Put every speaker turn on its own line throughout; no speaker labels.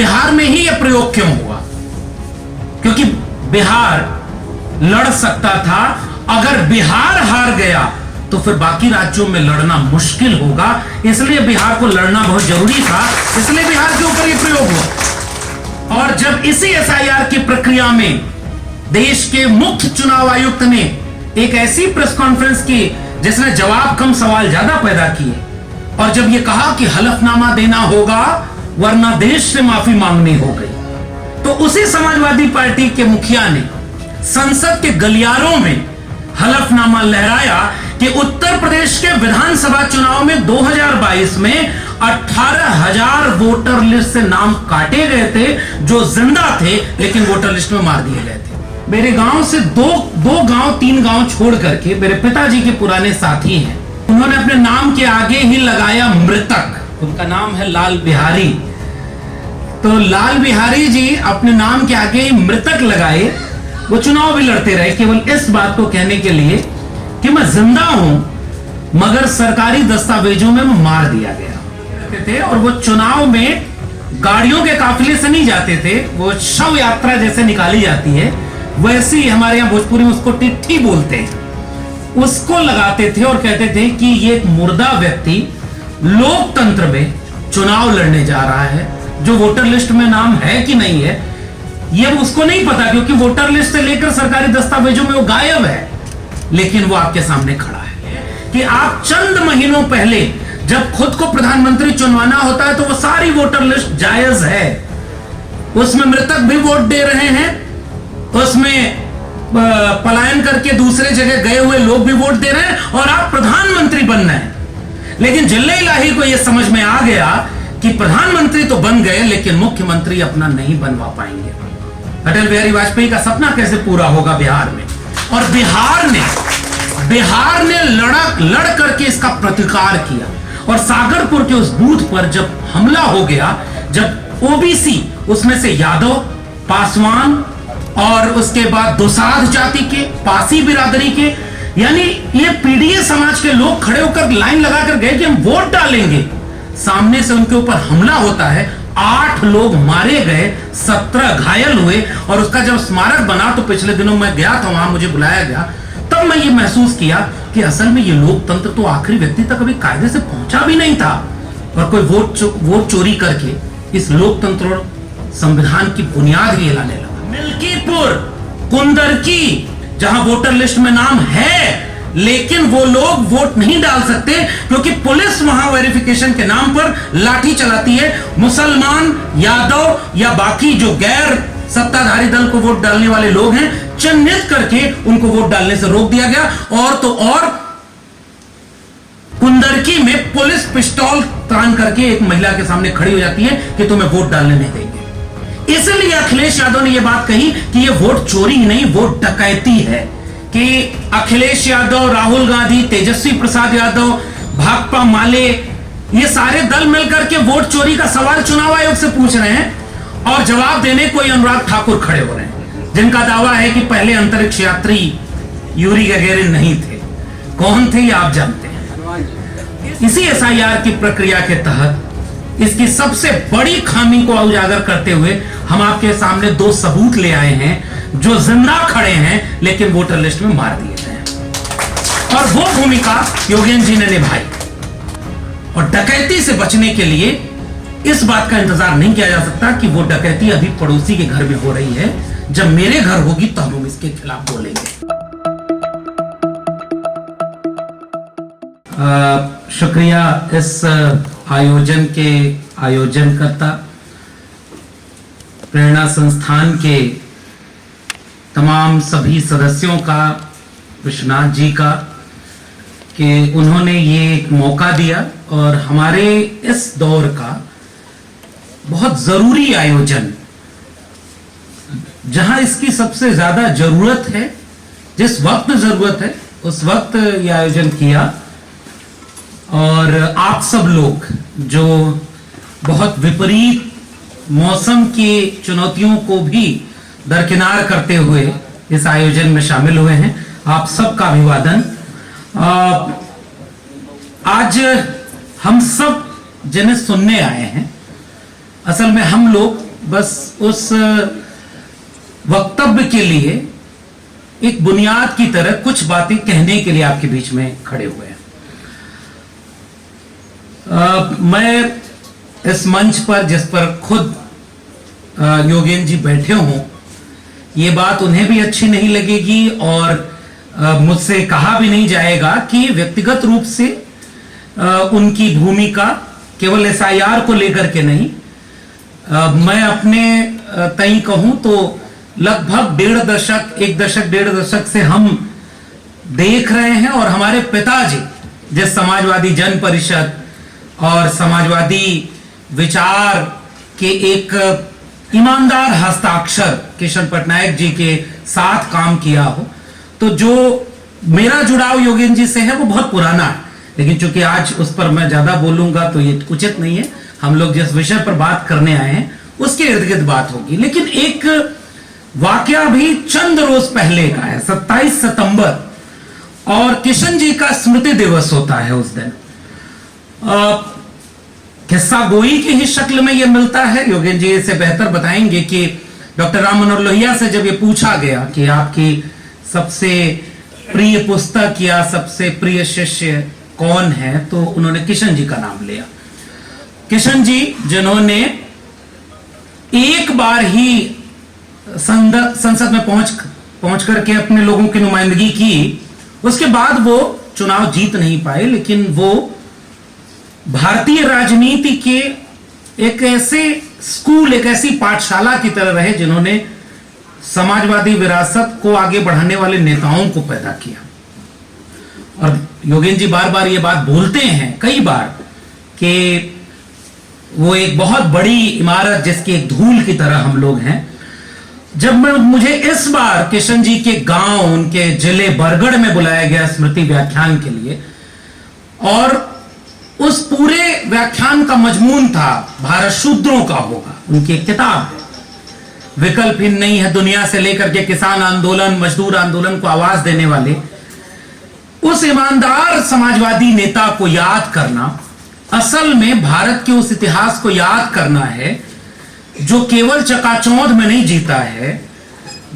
बिहार में ही यह प्रयोग क्यों हुआ, क्योंकि बिहार लड़ सकता था। अगर बिहार हार गया तो फिर बाकी राज्यों में लड़ना मुश्किल होगा, इसलिए बिहार को लड़ना बहुत जरूरी था, इसलिए बिहार के ऊपर यह प्रयोग हुआ। और जब इसी एसआईआर की प्रक्रिया में देश के मुख्य चुनाव आयुक्त ने एक ऐसी प्रेस कॉन्फ्रेंस की जिसने जवाब कम सवाल ज्यादा पैदा किए, और जब यह कहा कि हलफनामा देना होगा वरना देश से माफी मांगनी हो गई, तो उसी समाजवादी पार्टी के मुखिया ने संसद के गलियारों में हलफनामा लहराया कि उत्तर प्रदेश के विधानसभा चुनाव में 2022 में 18,000 वोटर लिस्ट से नाम काटे गए थे जो जिंदा थे, लेकिन वोटर लिस्ट में मार दिए गए थे। मेरे गांव से तीन गांव छोड़ करके मेरे पिताजी के पुराने साथी हैं, उन्होंने अपने नाम के आगे ही लगाया मृतक। उनका नाम है लाल बिहारी। तो लाल बिहारी जी अपने नाम के आगे ही मृतक लगाए, वो चुनाव भी लड़ते रहे केवल इस बात को कहने के लिए कि मैं जिंदा हूं, मगर सरकारी दस्तावेजों में मार दिया गया थे। और वो चुनाव में गाड़ियों के काफिले से नहीं जाते थे, वो शव यात्रा जैसे निकाली जाती है वैसे ही हमारे यहां भोजपुरी में उसको टिट्ठी बोलते हैं, उसको लगाते थे और कहते थे कि ये एक मुर्दा व्यक्ति लोकतंत्र में चुनाव लड़ने जा रहा है, जो वोटर लिस्ट में नाम है कि नहीं है ये उसको नहीं पता, क्योंकि वोटर लिस्ट से लेकर सरकारी दस्तावेजों में वो गायब है, लेकिन वो आपके सामने खड़ा है। कि आप चंद महीनों पहले जब खुद को प्रधानमंत्री चुनवाना होता है तो वो सारी वोटर लिस्ट जायज है, उसमें मृतक भी वोट दे रहे हैं, उसमें पलायन करके दूसरे जगह गए हुए लोग भी वोट दे रहे हैं, और आप प्रधानमंत्री बन रहे हैं। लेकिन जिले इलाही को यह समझ में आ गया कि प्रधानमंत्री तो बन गए लेकिन मुख्यमंत्री अपना नहीं बनवा पाएंगे। अटल बिहारी वाजपेयी का सपना कैसे पूरा होगा बिहार में? और बिहार ने लड़ करके इसका प्रतिकार किया। और सागरपुर के उस बूथ पर जब हमला हो गया, जब ओबीसी उसमें से यादव, पासवान और उसके बाद दुसाध जाति के, पासी बिरादरी के, यानी ये पीडीए समाज के लोग खड़े होकर लाइन लगाकर गए कि हम वोट डालेंगे, सामने से उनके ऊपर हमला होता है, 8 लोग मारे गए, 17 घायल हुए। और उसका जब स्मारक बना तो पिछले दिनों मैं गया था वहां, मुझे बुलाया गया, तब मैं ये महसूस किया कि असल में ये लोकतंत्र तो आखिरी व्यक्ति तक अभी कायदे से पहुंचा भी नहीं था, और कोई वोट चोरी करके इस लोकतंत्र और संविधान की बुनियाद ही हिलाने लगा। मिल्कीपुर, कुंदरकी, जहां वोटर लिस्ट में नाम है लेकिन वो लोग वोट नहीं डाल सकते क्योंकि पुलिस वहां वेरिफिकेशन के नाम पर लाठी चलाती है। मुसलमान, यादव या बाकी जो गैर सत्ताधारी दल को वोट डालने वाले लोग हैं, चिन्हित करके उनको वोट डालने से रोक दिया गया। और तो और कुंदरकी में पुलिस पिस्तौल तान करके एक महिला के सामने खड़ी हो जाती है कि तुम्हें वोट डालने नहीं देंगे। इसलिए अखिलेश यादव ने यह बात कही कि यह वोट चोरी नहीं, वोट डकैती है। कि अखिलेश यादव, राहुल गांधी, तेजस्वी प्रसाद यादव, भाकपा माले, ये सारे दल मिलकर के वोट चोरी का सवाल चुनाव आयोग से पूछ रहे हैं, और जवाब देने कोई अनुराग ठाकुर खड़े हो रहे हैं जिनका दावा है कि पहले अंतरिक्ष यात्री यूरी गगेरिन नहीं थे। कौन थे ये आप जानते हैं। इसी एसआईआर की प्रक्रिया के तहत इसकी सबसे बड़ी खामी को उजागर करते हुए हम आपके सामने 2 सबूत ले आए हैं जो जिंदा खड़े हैं लेकिन वोटर लिस्ट में मार दिए गए। और वो भूमिका योगेंद्र जी ने निभाई। और डकैती से बचने के लिए इस बात का इंतजार नहीं किया जा सकता कि वो डकैती अभी पड़ोसी के घर में हो रही है, जब मेरे घर होगी तो हम इसके खिलाफ बोलेंगे। शुक्रिया इस आयोजन के आयोजनकर्ता, प्रेरणा संस्थान के तमाम सभी सदस्यों का, विश्वनाथ जी का, कि उन्होंने ये एक मौका दिया और हमारे इस दौर का बहुत जरूरी आयोजन, जहां इसकी सबसे ज्यादा जरूरत है, जिस वक्त जरूरत है उस वक्त ये आयोजन किया। और आप सब लोग जो बहुत विपरीत मौसम की चुनौतियों को भी दरकिनार करते हुए इस आयोजन में शामिल हुए हैं, आप सबका अभिवादन। आज हम सब जिन्हें सुनने आए हैं, असल में हम लोग बस उस वक्तव्य के लिए एक बुनियाद की तरह कुछ बातें कहने के लिए आपके बीच में खड़े हुए हैं। मैं इस मंच पर, जिस पर खुद योगेंद्र जी बैठे हों, ये बात उन्हें भी अच्छी नहीं लगेगी और मुझसे कहा भी नहीं जाएगा कि व्यक्तिगत रूप से उनकी भूमिका केवल एसआईआर को लेकर के नहीं, मैं अपने तई कहूं तो लगभग डेढ़ दशक से हम देख रहे हैं और हमारे पिताजी जिस समाजवादी जन परिषद और समाजवादी विचार के एक ईमानदार हस्ताक्षर किशन पटनायक जी के साथ काम किया हो, तो जो मेरा जुड़ाव योगेंद्र जी से है वो बहुत पुराना है। लेकिन चूंकि आज उस पर मैं ज्यादा बोलूंगा तो ये उचित नहीं है। हम लोग जिस विषय पर बात करने आए हैं उसके इर्द गिर्द बात होगी। लेकिन एक वाकया भी चंद रोज पहले का है, 27 सितंबर, और किशन जी का स्मृति दिवस होता है उस दिन। किस्सा गोई की ही शक्ल में यह मिलता है। योगेंद्र जी इसे बेहतर बताएंगे कि डॉक्टर राम मनोहर लोहिया से जब ये पूछा गया कि आपकी सबसे प्रिय पुस्तक या सबसे प्रिय शिष्य कौन है, तो उन्होंने किशन जी का नाम लिया। किशन जी जिन्होंने एक बार ही संसद में पहुंच करके अपने लोगों की नुमाइंदगी की, उसके बाद वो चुनाव जीत नहीं पाए, लेकिन वो भारतीय राजनीति के एक ऐसे स्कूल, एक ऐसी पाठशाला की तरह रहे जिन्होंने समाजवादी विरासत को आगे बढ़ाने वाले नेताओं को पैदा किया। और योगेंद्र जी बार बार ये बात बोलते हैं कई बार कि वो एक बहुत बड़ी इमारत जिसकी एक धूल की तरह हम लोग हैं। जब मुझे इस बार किशन जी के गांव, उनके जिले बरगढ़ में बुलाया गया स्मृति व्याख्यान के लिए, और उस पूरे व्याख्यान का मजमून था भारत शूद्रों का होगा। उनकी एक किताब है, विकल्पहीन नहीं है दुनिया से लेकर के किसान आंदोलन, मजदूर आंदोलन को आवाज देने वाले उस ईमानदार समाजवादी नेता को याद करना, असल में भारत के उस इतिहास को याद करना है जो केवल चकाचौंध में नहीं जीता है,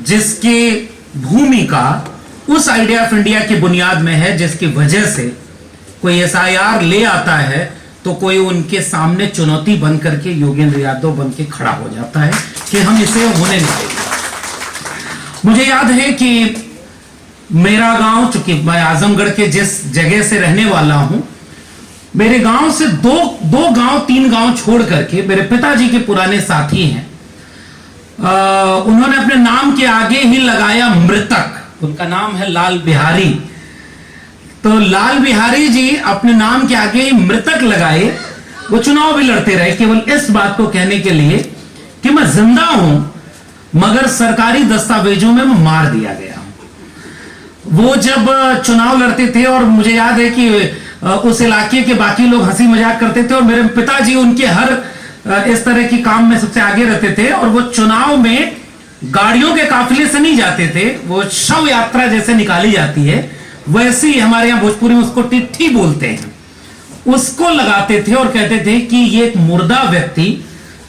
जिसके भूमिका उस आइडिया ऑफ इंडिया की बुनियाद में है, जिसकी वजह से कोई एसआईआर ले आता है तो कोई उनके सामने चुनौती बन करके योगेंद्र यादव बन के खड़ा हो जाता है कि हम इसे होने नहीं देंगे। मुझे याद है कि मेरा गांव, चूंकि मैं आजमगढ़ के जिस जगह से रहने वाला हूं, मेरे गांव से दो गांव, 3 गांव छोड़ करके मेरे पिताजी के पुराने साथी हैं, उन्होंने अपने नाम के आगे ही लगाया मृतक। उनका नाम है लाल बिहारी। तो लाल बिहारी जी अपने नाम के आगे मृतक लगाए। वो चुनाव भी लड़ते रहे केवल इस बात को कहने के लिए कि मैं जिंदा हूं, मगर सरकारी दस्तावेजों में मैं मार दिया गया हूं। वो जब चुनाव लड़ते थे, और मुझे याद है कि उस इलाके के बाकी लोग हंसी मजाक करते थे, और मेरे पिताजी उनके हर इस तरह की काम में सबसे आगे रहते थे। और वो चुनाव में गाड़ियों के काफिले से नहीं जाते थे, वो शव यात्रा जैसे निकाली जाती है वैसे ही, हमारे यहां भोजपुरी में उसको टिट्ठी बोलते हैं, उसको लगाते थे और कहते थे कि ये एक मुर्दा व्यक्ति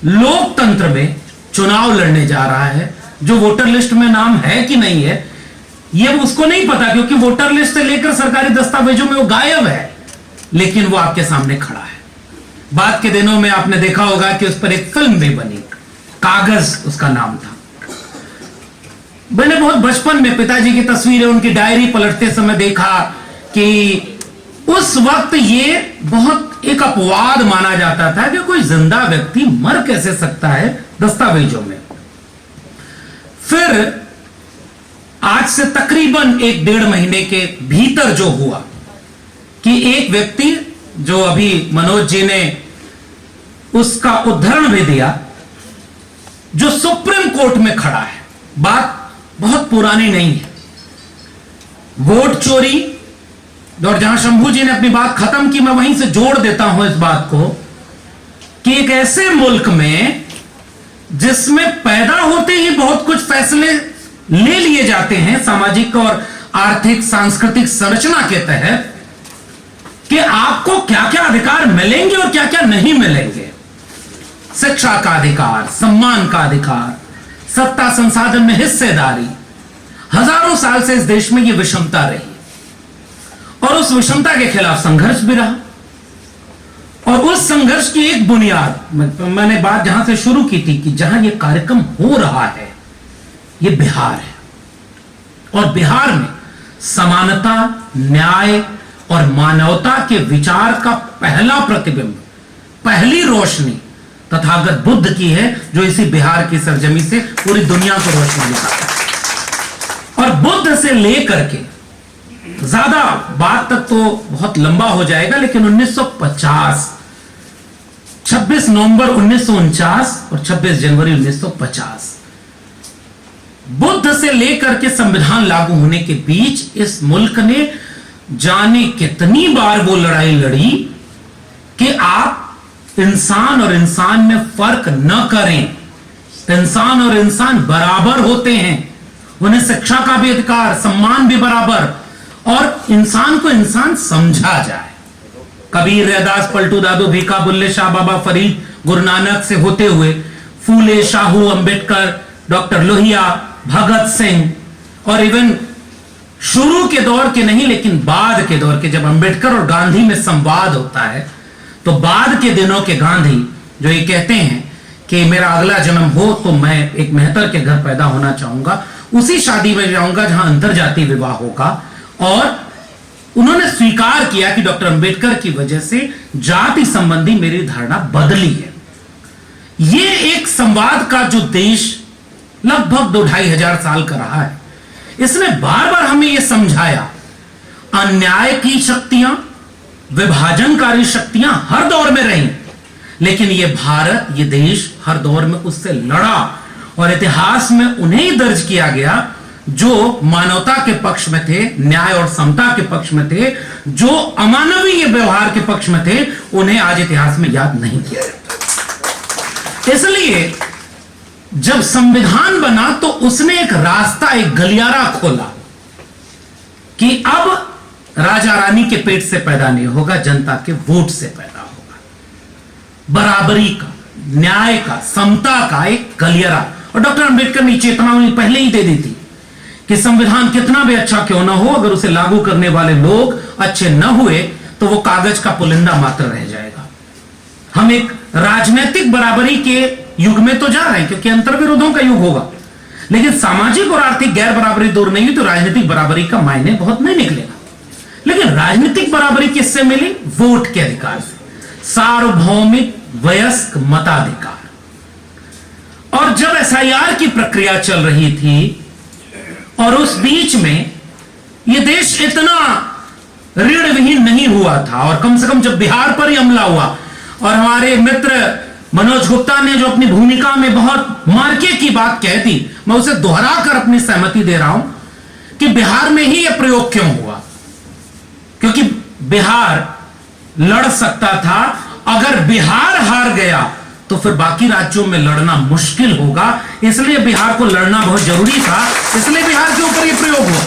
लोकतंत्र में चुनाव लड़ने जा रहा है, जो वोटर लिस्ट में नाम है कि नहीं है ये उसको नहीं पता, क्योंकि वोटर लिस्ट से लेकर सरकारी दस्तावेजों में वो गायब है, लेकिन वो आपके सामने खड़ा है। बाद के दिनों में आपने देखा होगा कि उस पर एक फिल्म भी बनी, कागज उसका नाम था। मैंने बहुत बचपन में पिताजी की तस्वीरें, उनकी डायरी पलटते समय देखा कि उस वक्त ये बहुत एक अपवाद माना जाता था कि कोई जिंदा व्यक्ति मर कैसे सकता है दस्तावेजों में। फिर आज से तकरीबन 1-1.5 महीने के भीतर जो हुआ कि एक व्यक्ति, जो अभी मनोज जी ने उसका उदाहरण भी दिया, जो सुप्रीम कोर्ट में खड़ा है, बात बहुत पुरानी नहीं है, वोट चोरी, और जहां शंभू जी ने अपनी बात खत्म की, मैं वहीं से जोड़ देता हूं इस बात को कि एक ऐसे मुल्क में जिसमें पैदा होते ही बहुत कुछ फैसले ले लिए जाते हैं सामाजिक और आर्थिक सांस्कृतिक संरचना के तहत, कि आपको क्या क्या अधिकार मिलेंगे और क्या क्या नहीं मिलेंगे, शिक्षा का अधिकार, सम्मान का अधिकार, सत्ता संसाधन में हिस्सेदारी, हजारों साल से इस देश में यह विषमता रही और उस विषमता के खिलाफ संघर्ष भी रहा। और उस संघर्ष की एक बुनियाद, मैंने बात जहां से शुरू की थी कि जहां यह कार्यक्रम हो रहा है यह बिहार है, और बिहार में समानता, न्याय और मानवता के विचार का पहला प्रतिबिंब, पहली रोशनी तथागत बुद्ध की है, जो इसी बिहार की सरजमी से पूरी दुनिया को रोशनी दिखाता है। और बुद्ध से लेकर के ज्यादा बात तक तो बहुत लंबा हो जाएगा, लेकिन 1950, 26 नवंबर 1949 और 26 जनवरी 1950, बुद्ध से लेकर के संविधान लागू होने के बीच इस मुल्क ने जाने कितनी बार वो लड़ाई लड़ी कि आप इंसान और इंसान में फर्क न करें। इंसान और इंसान बराबर होते हैं, उन्हें शिक्षा का भी अधिकार, सम्मान भी बराबर, और इंसान को इंसान समझा जाए। कबीर, रैदास, पलटू दादू, भीखा, बुल्ले शाह, बाबा फरीद, गुरु नानक से होते हुए फूले, शाहू, अंबेडकर, डॉक्टर लोहिया, भगत सिंह, और इवन शुरू के दौर के नहीं लेकिन बाद के दौर के, जब अंबेडकर और गांधी में संवाद होता है, तो बाद के दिनों के गांधी जो ये कहते हैं कि मेरा अगला जन्म हो तो मैं एक मेहतर के घर पैदा होना चाहूंगा, उसी शादी में जाऊंगा जहां अंतरजातीय विवाह होगा, और उन्होंने स्वीकार किया कि डॉक्टर अंबेडकर की वजह से जाति संबंधी मेरी धारणा बदली है। ये एक संवाद का जो देश लगभग 2-2,500 साल का रहा है, इसने बार बार हमें यह समझाया, अन्याय की शक्तियां, विभाजनकारी शक्तियां हर दौर में रही, लेकिन यह भारत, यह देश हर दौर में उससे लड़ा, और इतिहास में उन्हें ही दर्ज किया गया जो मानवता के पक्ष में थे, न्याय और समता के पक्ष में थे। जो अमानवीय व्यवहार के पक्ष में थे, उन्हें आज इतिहास में याद नहीं किया जाता। इसलिए जब संविधान बना तो उसने एक रास्ता, एक गलियारा खोला कि अब राजा रानी के पेट से पैदा नहीं होगा, जनता के वोट से पैदा होगा। बराबरी का, न्याय का, समता का एक गलियारा। और डॉक्टर अंबेडकर ने चेतना उन्हें पहले ही दे दी थी कि संविधान कितना भी अच्छा क्यों ना हो, अगर उसे लागू करने वाले लोग अच्छे न हुए तो वो कागज का पुलिंदा मात्र रह जाएगा। हम एक राजनीतिक बराबरी के युग में तो जा रहे हैं, क्योंकि अंतर्विरोधों का युग होगा, लेकिन सामाजिक और आर्थिक गैर बराबरी दूर नहीं हुई तो राजनीतिक बराबरी का मायने बहुत नहीं निकलेगा। लेकिन राजनीतिक बराबरी किससे मिली? वोट के अधिकार से, सार्वभौमिक वयस्क मताधिकार। और जब एसआईआर की प्रक्रिया चल रही थी और उस बीच में यह देश इतना ऋण विहीन नहीं हुआ था, और कम से कम जब बिहार पर ही हमला हुआ और हमारे मित्र मनोज गुप्ता ने जो अपनी भूमिका में बहुत मार्के की बात कह दी, मैं उसे दोहराकर अपनी सहमति दे रहा हूं कि बिहार में ही यह प्रयोग क्यों हुआ, क्योंकि बिहार लड़ सकता था। अगर बिहार हार गया तो फिर बाकी राज्यों में लड़ना मुश्किल होगा, इसलिए बिहार को लड़ना बहुत जरूरी था, इसलिए बिहार के ऊपर यह प्रयोग हुआ।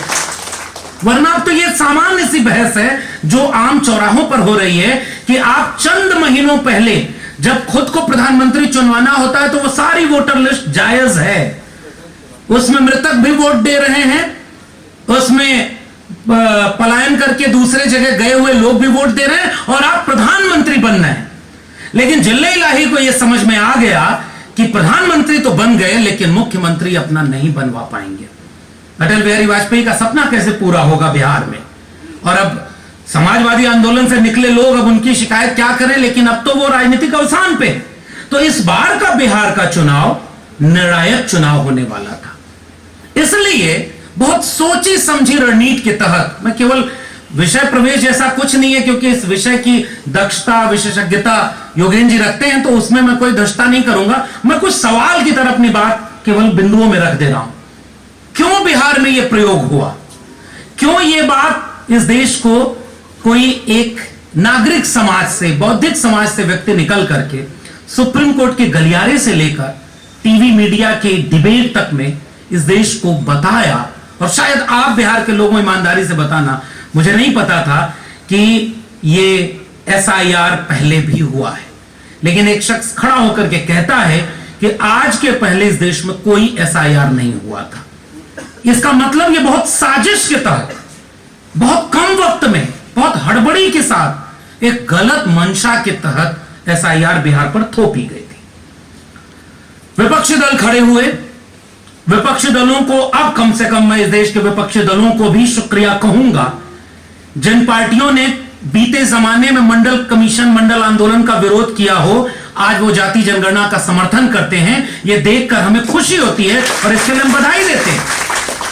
वरना अब तो यह सामान्य सी बहस है जो आम चौराहों पर हो रही है कि आप चंद महीनों पहले जब खुद को प्रधानमंत्री चुनवाना होता है तो वो सारी वोटर लिस्ट जायज है, उसमें मृतक भी वोट दे रहे हैं, उसमें पलायन करके दूसरे जगह गए हुए लोग भी वोट दे रहे हैं, और आप प्रधानमंत्री बनना है। लेकिन जिल्ले इलाही को यह समझ में आ गया कि प्रधानमंत्री तो बन गए लेकिन मुख्यमंत्री अपना नहीं बनवा पाएंगे। अटल बिहारी वाजपेयी का सपना कैसे पूरा होगा बिहार में? और अब समाजवादी आंदोलन से निकले लोग अब उनकी शिकायत क्या करें, लेकिन अब तो वो राजनीतिक अवसान पे। तो इस बार का बिहार का चुनाव निर्णायक चुनाव होने वाला था, इसलिए बहुत सोची समझी रणनीति के तहत, मैं केवल विषय प्रवेश जैसा कुछ नहीं है क्योंकि इस विषय की दक्षता, विशेषज्ञता योगेंद्र जी रखते हैं, तो उसमें मैं कोई दक्षता नहीं करूंगा। मैं कुछ सवाल की तरफ अपनी बात केवल बिंदुओं में रख दे रहा हूं। क्यों बिहार में यह प्रयोग हुआ? क्यों यह बात इस देश को कोई एक नागरिक समाज से, बौद्धिक समाज से व्यक्ति निकल करके सुप्रीम कोर्ट के गलियारे से लेकर टीवी मीडिया के डिबेट तक में इस देश को बताया? और शायद आप बिहार के लोगों ईमानदारी से बताना, मुझे नहीं पता था कि ये एसआईआर पहले भी हुआ है। लेकिन एक शख्स खड़ा होकर के कहता है कि आज के पहले इस देश में कोई एसआईआर नहीं हुआ था। इसका मतलब यह बहुत साजिश के तहत, बहुत कम वक्त में, बहुत हड़बड़ी के साथ, एक गलत मंशा के तहत एसआईआर बिहार पर थोपी गई थी। विपक्षी दल खड़े हुए। विपक्षी दलों को, अब कम से कम मैं इस देश के विपक्षी दलों को भी शुक्रिया कहूंगा, जिन पार्टियों ने बीते जमाने में मंडल कमीशन, मंडल आंदोलन का विरोध किया हो, आज वो जाति जनगणना का समर्थन करते हैं। ये देखकर हमें खुशी होती है और इसके लिए हम बधाई देते हैं,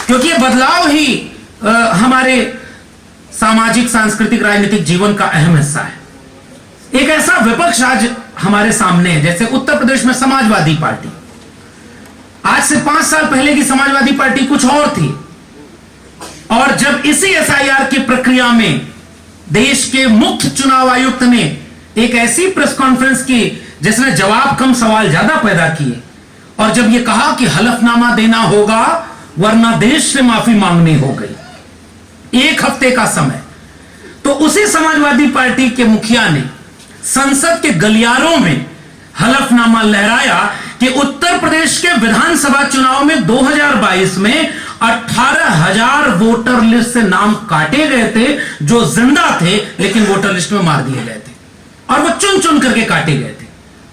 क्योंकि ये बदलाव ही हमारे सामाजिक, सांस्कृतिक, राजनीतिक जीवन का अहम हिस्सा है। एक ऐसा विपक्ष आज हमारे सामने है, जैसे उत्तर प्रदेश में समाजवादी पार्टी। आज से 5 साल पहले की समाजवादी पार्टी कुछ और थी, और जब इसी एसआईआर की प्रक्रिया में देश के मुख्य चुनाव आयुक्त ने एक ऐसी प्रेस कॉन्फ्रेंस की जिसने जवाब कम सवाल ज्यादा पैदा किए, और जब यह कहा कि हलफनामा देना होगा वरना देश से माफी मांगनी हो गई, 1 हफ्ते का समय, तो उसी समाजवादी पार्टी के मुखिया ने संसद के गलियारों में हलफनामा लहराया कि उत्तर प्रदेश के विधानसभा चुनाव में 2022 में 18,000 वोटर लिस्ट से नाम काटे गए थे जो जिंदा थे, लेकिन वोटर लिस्ट में मार दिए गए थे, और वो चुन चुन करके काटे गए थे।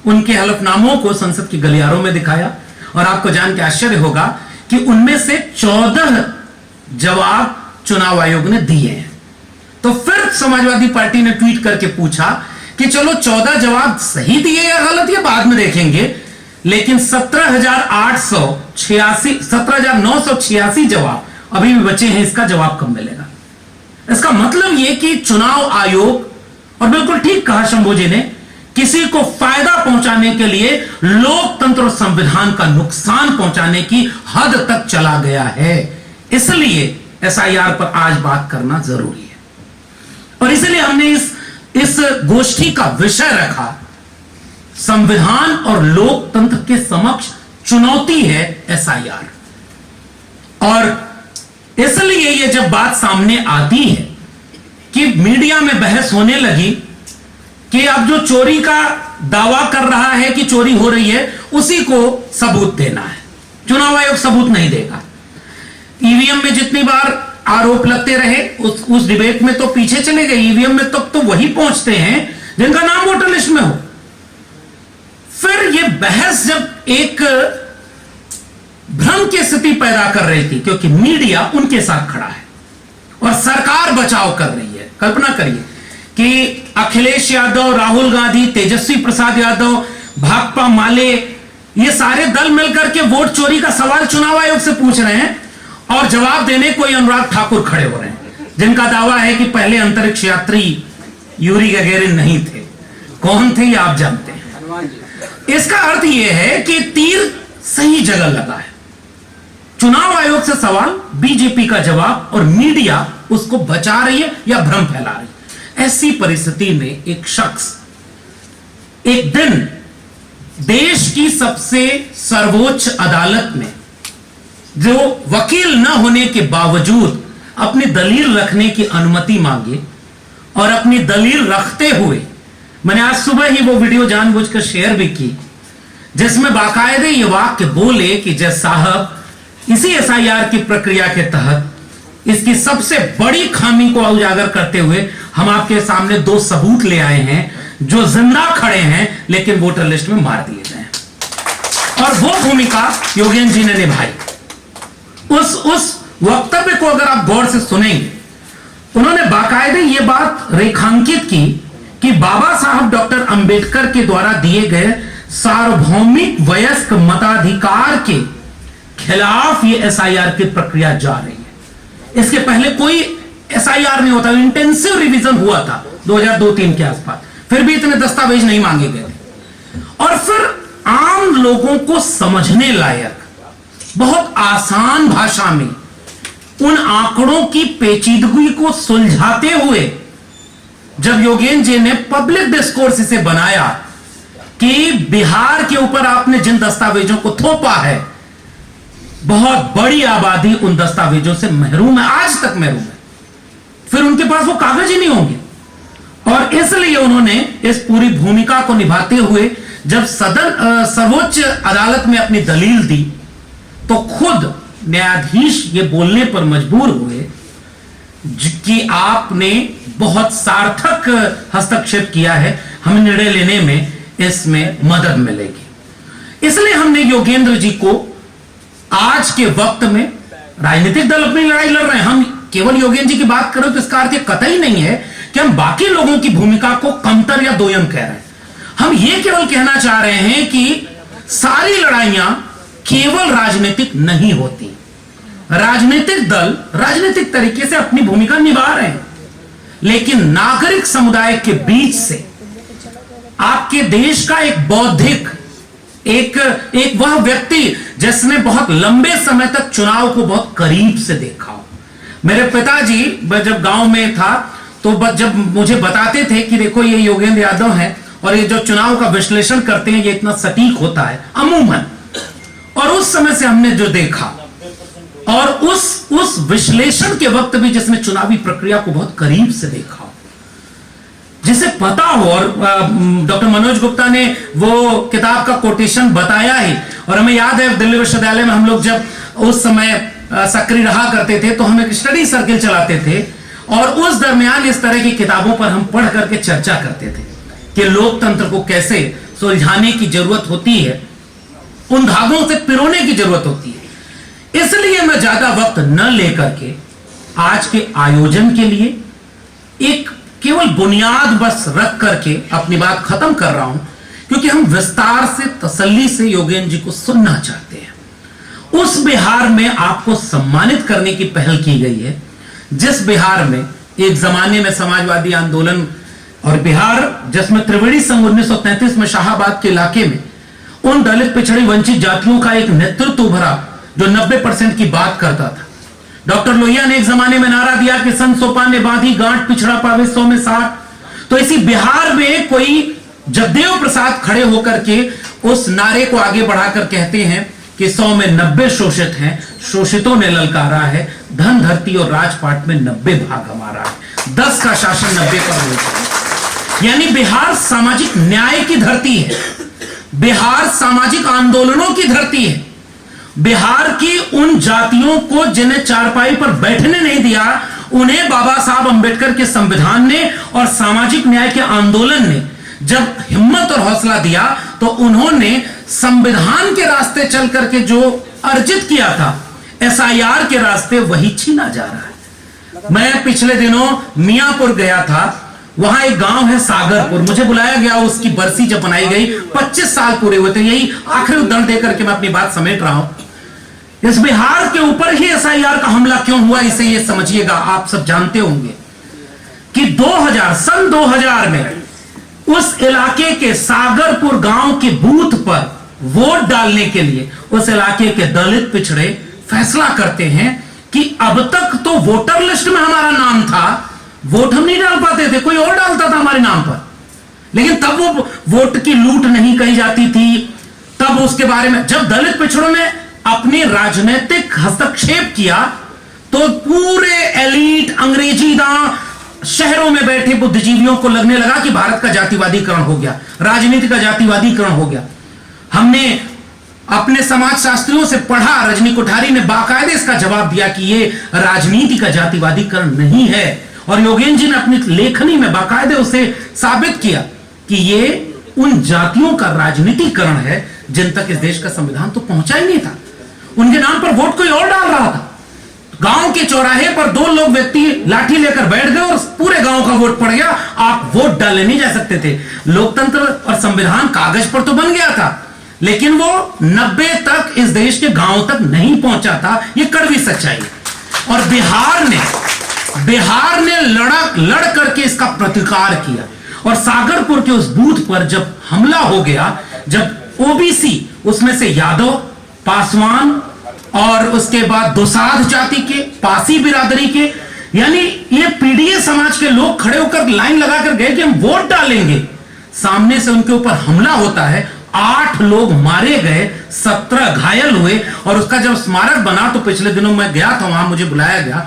उनके हलफनामों को संसद के गलियारों में दिखाया, और आपको जान के आश्चर्य होगा कि उनमें से 14 जवाब चुनाव आयोग ने दिए हैं। तो फिर समाजवादी पार्टी ने ट्वीट करके पूछा कि चलो 14 जवाब सही दिए या गलत, ये बाद में देखेंगे, लेकिन 17,986 जवाब अभी भी बचे हैं, इसका जवाब कब मिलेगा? इसका मतलब यह कि चुनाव आयोग, और बिल्कुल ठीक कहा शंभू जी ने, किसी को फायदा पहुंचाने के लिए लोकतंत्र और संविधान का नुकसान पहुंचाने की हद तक चला गया है। इसलिए एसआईआर पर आज बात करना जरूरी है, और इसलिए हमने इस गोष्ठी का विषय रखा, संविधान और लोकतंत्र के समक्ष चुनौती है एसआईआर। और इसलिए यह जब बात सामने आती है कि मीडिया में बहस होने लगी कि अब जो चोरी का दावा कर रहा है कि चोरी हो रही है, उसी को सबूत देना है, चुनाव आयोग सबूत नहीं देगा। ईवीएम में जितनी बार आरोप लगते रहे, उस डिबेट में तो पीछे चले गए। ईवीएम में तो वही पहुंचते हैं जिनका नाम वोटर लिस्ट में हो। फिर यह बहस जब एक भ्रम की स्थिति पैदा कर रही थी, क्योंकि मीडिया उनके साथ खड़ा है और सरकार बचाव कर रही है। कल्पना करिए कि अखिलेश यादव, राहुल गांधी, तेजस्वी प्रसाद यादव, भाकपा माले, ये सारे दल मिलकर के वोट चोरी का सवाल चुनाव आयोग से पूछ रहे हैं, और जवाब देने कोई अनुराग ठाकुर खड़े हो रहे हैं, जिनका दावा है कि पहले अंतरिक्ष यात्री यूरी गगैरिन नहीं थे। कौन थे ये आप जानते हैं। इसका अर्थ यह है कि तीर सही जगह लगा है। चुनाव आयोग से सवाल, बीजेपी का जवाब, और मीडिया उसको बचा रही है या भ्रम फैला रही है। ऐसी परिस्थिति में एक शख्स एक दिन देश की सबसे सर्वोच्च अदालत में जो वकील न होने के बावजूद अपनी दलील रखने की अनुमति मांगे, और अपनी दलील रखते हुए मैंने आज सुबह ही वो वीडियो जानबूझकर शेयर भी की, जिसमें बाकायदे ये वाक्य बोले कि जज साहब, इसी एसआईआर की प्रक्रिया के तहत इसकी सबसे बड़ी खामी को उजागर करते हुए हम आपके सामने 2 सबूत ले आए हैं जो जिंदा खड़े हैं लेकिन वोटर लिस्ट में मार दिए गए। और वो भूमिका योगेंद्र जी ने निभाई। उस वक्तव्य को अगर आप गौर से सुनेंगे, उन्होंने बाकायदे ये बात रेखांकित की कि बाबा साहब डॉक्टर अंबेडकर के द्वारा दिए गए सार्वभौमिक वयस्क मताधिकार के खिलाफ ये एसआईआर की प्रक्रिया जा रही है। इसके पहले कोई एसआईआर नहीं होता, इंटेंसिव रिवीजन हुआ था 2002-3 के आसपास, फिर भी इतने दस्तावेज नहीं मांगे गए थे। और फिर आम लोगों को समझने लायक बहुत आसान भाषा में उन आंकड़ों की पेचीदगी को सुलझाते हुए जब योगेंद्र जी ने पब्लिक डिस्कोर्स इसे बनाया कि बिहार के ऊपर आपने जिन दस्तावेजों को थोपा है, बहुत बड़ी आबादी उन दस्तावेजों से महरूम है, आज तक महरूम है, फिर उनके पास वो कागज ही नहीं होंगे। और इसलिए उन्होंने इस पूरी भूमिका को निभाते हुए जब सर्वोच्च अदालत में अपनी दलील दी तो खुद न्यायाधीश ये बोलने पर मजबूर हुए कि आपने बहुत सार्थक हस्तक्षेप किया है, हमें निर्णय लेने में इसमें मदद मिलेगी। इसलिए हमने योगेंद्र जी को आज के वक्त में, राजनीतिक दल अपनी लड़ाई लड़ रहे हैं, हम केवल योगेंद्र जी की बात करें तो इसका अर्थ कतई नहीं है कि हम बाकी लोगों की भूमिका को कमतर या दोयम कह रहे हैं। हम ये केवल कहना चाह रहे हैं कि सारी लड़ाइयां केवल राजनीतिक नहीं होती। राजनीतिक दल राजनीतिक तरीके से अपनी भूमिका निभा रहे हैं, लेकिन नागरिक समुदाय के बीच से आपके देश का एक बौद्धिक एक वह व्यक्ति जिसने बहुत लंबे समय तक चुनाव को बहुत करीब से देखा हो। मेरे पिताजी जब गांव में था तो जब मुझे बताते थे कि देखो ये योगेंद्र यादव हैं और ये जो चुनाव का विश्लेषण करते हैं ये इतना सटीक होता है अमूमन, और उस समय से हमने जो देखा और उस विश्लेषण के वक्त भी जिसने चुनावी प्रक्रिया को बहुत करीब से देखा हो, जिसे पता हो, और डॉक्टर मनोज गुप्ता ने वो किताब का कोटेशन बताया ही, और हमें याद है दिल्ली विश्वविद्यालय में हम लोग जब उस समय सक्रिय रहा करते थे तो हम एक स्टडी सर्किल चलाते थे और उस दरमियान इस तरह की किताबों पर हम पढ़ करके चर्चा करते थे कि लोकतंत्र को कैसे सुलझाने की जरूरत होती है, उन धागों से पिरोने की जरूरत होती है। इसलिए मैं ज्यादा वक्त न लेकर के आज के आयोजन के लिए एक केवल बुनियाद बस रख करके अपनी बात खत्म कर रहा हूं, क्योंकि हम विस्तार से तसल्ली से योगेंद्र जी को सुनना चाहते हैं। उस बिहार में आपको सम्मानित करने की पहल की गई है जिस बिहार में एक जमाने में समाजवादी आंदोलन और बिहार जिसमें त्रिवेणी संघ 1933 में शाहाबाद के इलाके में उन दलित पिछड़ी वंचित जातियों का एक नेतृत्व उभरा जो 90% की बात करता था। डॉक्टर लोहिया ने एक जमाने में नारा दिया कि सन सोपान ने बांधी गांठ पिछड़ा पावे 100 में 60। तो इसी बिहार में कोई जगदेव प्रसाद खड़े होकर के उस नारे को आगे बढ़ाकर कहते हैं कि 100 में 90 शोषित हैं, शोषितों ने ललकारा है, धन धरती और राजपाट में 90 भाग हमारा है, 10 का शासन 90 पर होता है। यानी बिहार सामाजिक न्याय की धरती है, बिहार सामाजिक आंदोलनों की धरती है। बिहार की उन जातियों को जिन्हें चारपाई पर बैठने नहीं दिया, उन्हें बाबा साहब अंबेडकर के संविधान ने और सामाजिक न्याय के आंदोलन ने जब हिम्मत और हौसला दिया तो उन्होंने संविधान के रास्ते चल करके जो अर्जित किया था, एसआईआर के रास्ते, वही छीना जा रहा है। मैं पिछले दिनों मियापुर गया था, वहां एक गांव है सागरपुर, मुझे बुलाया गया, उसकी बरसी जब बनाई गई 25 साल पूरे हुए थे। यही आखिरी उदाहरण देकर के मैं अपनी बात समेट रहा हूं। इस बिहार के ऊपर ही एसआईआर का हमला क्यों हुआ, इसे ये समझिएगा। आप सब जानते होंगे कि सन 2000 में उस इलाके के सागरपुर गांव के बूथ पर वोट डालने के लिए उस इलाके के दलित पिछड़े फैसला करते हैं कि अब तक तो वोटर लिस्ट में हमारा नाम था, वोट हम नहीं डाल पाते थे, कोई और डालता था हमारे नाम पर, लेकिन तब वो वोट की लूट नहीं कही जाती थी। तब उसके बारे में जब दलित पिछड़ों ने अपने राजनीतिक हस्तक्षेप किया तो पूरे एलीट अंग्रेजी दां शहरों में बैठे बुद्धिजीवियों को लगने लगा कि भारत का जातिवादीकरण हो गया, राजनीति का जातिवादीकरण हो गया। हमने अपने समाज शास्त्रियों से पढ़ा, रजनी कोठारी ने बाकायदे इसका जवाब दिया कि ये राजनीति का जातिवादीकरण नहीं है, और योगेंद्र जी ने अपनी लेखनी में बाकायदे उसे साबित किया कि ये उन जातियों का राजनीतिकरण है जिन तक इस देश का संविधान तो पहुंचा ही नहीं था। उनके नाम पर वोट कोई और डाल रहा था। गांव के चौराहे पर 2 लोग व्यक्ति लाठी लेकर बैठ गए और पूरे गांव का वोट पड़ गया, आप वोट डालने नहीं जा सकते थे। लोकतंत्र और संविधान कागज पर तो बन गया था, लेकिन वो 90 तक इस देश के गांव तक नहीं पहुंचा था। ये कड़वी सच्चाई है। और बिहार ने लड़ करके इसका प्रतिकार किया, और सागरपुर के उस बूथ पर जब हमला हो गया, जब ओबीसी उसमें से यादव, पासवान और उसके बाद दुसाध जाति के, पासी बिरादरी के, यानी ये पीडीए समाज के लोग खड़े होकर लाइन लगाकर गए कि हम वोट डालेंगे। सामने से उनके ऊपर हमला होता है, 8 लोग मारे गए, 17 घायल हुए, और उसका जब स्मारक बना तो पिछले दिनों मैं गया था वहां, मुझे बुलाया गया,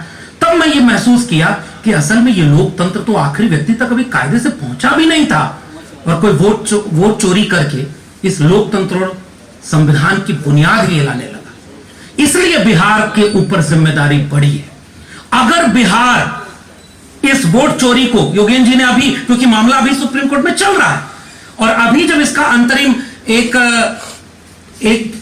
तब तब मैं ये महसूस किया कि असल में ये लोकतंत्र तो आखिरी व्यक्ति तक अभी कायदे से पहुंचा भी नहीं था, और कोई वोट चोरी करके इस लोकतंत्र और संविधान की बुनियाद ही हिलाने लगा। इसलिए बिहार के ऊपर जिम्मेदारी बड़ी है। अगर बिहार इस वोट चोरी को, योगेंद्र जी ने अभी, क्योंकि मामला अभी सुप्रीम कोर्ट में चल रहा है, और अभी जब इसका अंतरिम एक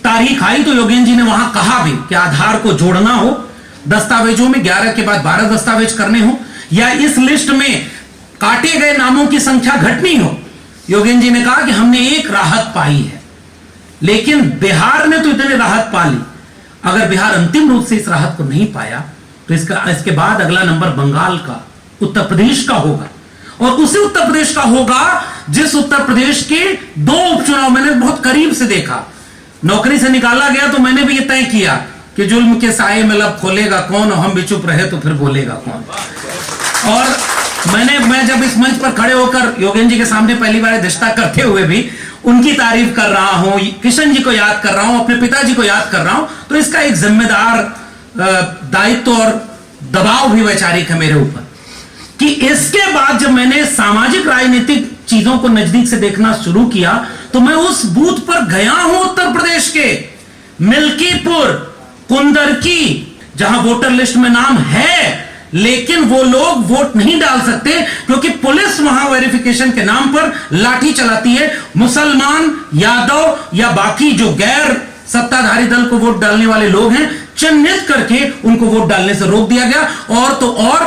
तारीख आई तो योगेंद्र जी ने वहां कहा भी कि आधार को जोड़ना हो दस्तावेजों में, 11 के बाद 12 दस्तावेज करने हो, या इस लिस्ट में काटे गए नामों की संख्या घटनी हो। योगेंद्र जी ने कहा कि हमने एक राहत पाई है, लेकिन बिहार ने तो इतनी राहत पा ली, अगर बिहार अंतिम रूप से इस राहत को नहीं पाया तो इसके बाद अगला नंबर बंगाल का, उत्तर प्रदेश का होगा, और उसी उत्तर प्रदेश का होगा जिस उत्तर प्रदेश के 2 उपचुनाव मैंने बहुत करीब से देखा। नौकरी से निकाला गया तो मैंने भी ये तय किया कि जुल्म के साए में लब खोलेगा कौन, और हम भी चुप रहे तो फिर बोलेगा कौन। और मैं जब इस मंच पर खड़े होकर योगेंद्र जी के सामने पहली बार दृष्टा करते हुए भी उनकी तारीफ कर रहा हूं, किशन जी को याद कर रहा हूं, अपने पिताजी को याद कर रहा हूं, तो इसका एक जिम्मेदार दायित्व और दबाव भी वैचारिक है मेरे ऊपर कि इसके बाद जब मैंने सामाजिक राजनीतिक चीजों को नजदीक से देखना शुरू किया तो मैं उस बूथ पर गया हूं, उत्तर प्रदेश के मिल्कीपुर, कुंदरकी, जहां वोटर लिस्ट में नाम है लेकिन वो लोग वोट नहीं डाल सकते क्योंकि पुलिस वहां वेरिफिकेशन के नाम पर लाठी चलाती है। मुसलमान, यादव या बाकी जो गैर सत्ताधारी दल को वोट डालने वाले लोग हैं, चिन्हित करके उनको वोट डालने से रोक दिया गया। और तो और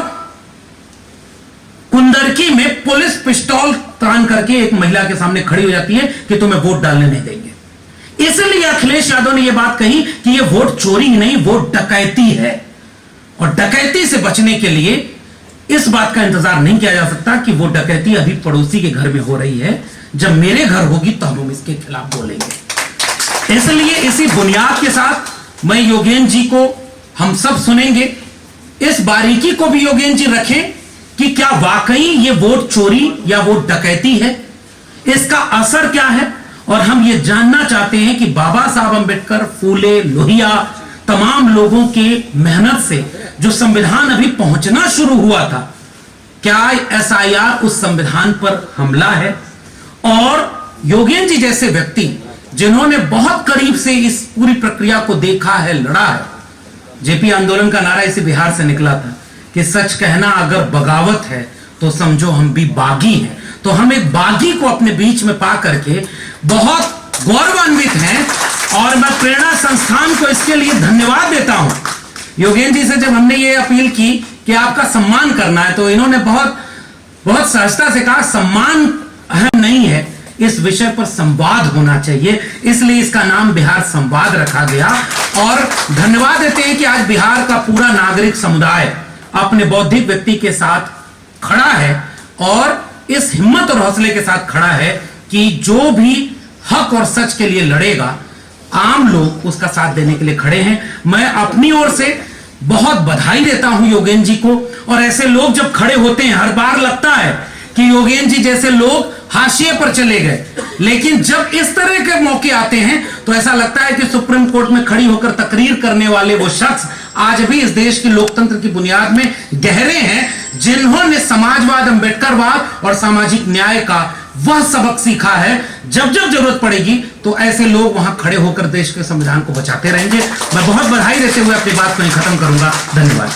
कुंदरकी में पुलिस पिस्तौल तान करके एक महिला के सामने खड़ी हो जाती है कि तुम्हें वोट डालने नहीं देंगे। इसलिए अखिलेश यादव ने यह बात कही कि यह वोट चोरी नहीं, वोट डकैती है, और डकैती से बचने के लिए इस बात का इंतजार नहीं किया जा सकता कि वो डकैती अभी पड़ोसी के घर में हो रही है, जब मेरे घर होगी तो हम इसके खिलाफ बोलेंगे। इसलिए इसी बुनियाद के साथ मैं योगेंद्र जी को, हम सब सुनेंगे, इस बारीकी को भी योगेंद्र जी रखें कि क्या वाकई ये वोट चोरी या वोट डकैती है, इसका असर क्या है। और हम ये जानना चाहते हैं कि बाबा साहब अंबेडकर, फूले, लोहिया, तमाम लोगों के मेहनत से जो संविधान अभी पहुंचना शुरू हुआ था, क्या एसआईआर उस संविधान पर हमला है। और योगेंद्र जी जैसे व्यक्ति जिन्होंने बहुत करीब से इस पूरी प्रक्रिया को देखा है, लड़ा है, जेपी आंदोलन का नारा इसी बिहार से निकला था कि सच कहना अगर बगावत है तो समझो हम भी बागी हैं। तो हम एक बागी को अपने बीच में पा करके बहुत गौरवान्वित हैं, और मैं प्रेरणा संस्थान को इसके लिए धन्यवाद देता हूं। योगेंद्र जी से जब हमने ये अपील की कि आपका सम्मान करना है तो इन्होंने बहुत सहजता से कहा सम्मान अहम नहीं है, इस विषय पर संवाद होना चाहिए, इसलिए इसका नाम बिहार संवाद रखा गया। और धन्यवाद देते हैं कि आज बिहार का पूरा नागरिक समुदाय अपने बौद्धिक व्यक्ति के साथ खड़ा है, और इस हिम्मत और हौसले के साथ खड़ा है कि जो भी हक और सच के लिए लड़ेगा, आम लोग उसका साथ देने के लिए खड़े हैं। मैं अपनी ओर से बहुत बधाई देता हूं योगेंद्र जी को। और ऐसे लोग जब खड़े होते हैं, हर बार लगता है कि योगेंद्र जी जैसे लोग हाशिए पर चले गए, लेकिन जब इस तरह के मौके आते हैं तो ऐसा लगता है कि सुप्रीम कोर्ट में खड़ी होकर तकरीर करने वाले वो शख्स आज भी इस देश की लोकतंत्र की बुनियाद में गहरे हैं, जिन्होंने समाजवाद, अंबेडकरवाद और सामाजिक न्याय का वह सबक सीखा है। जब जब जरूरत पड़ेगी तो ऐसे लोग वहां खड़े होकर देश के संविधान को बचाते रहेंगे। मैं बहुत बधाई देते हुए अपनी बात को खत्म करूंगा। धन्यवाद।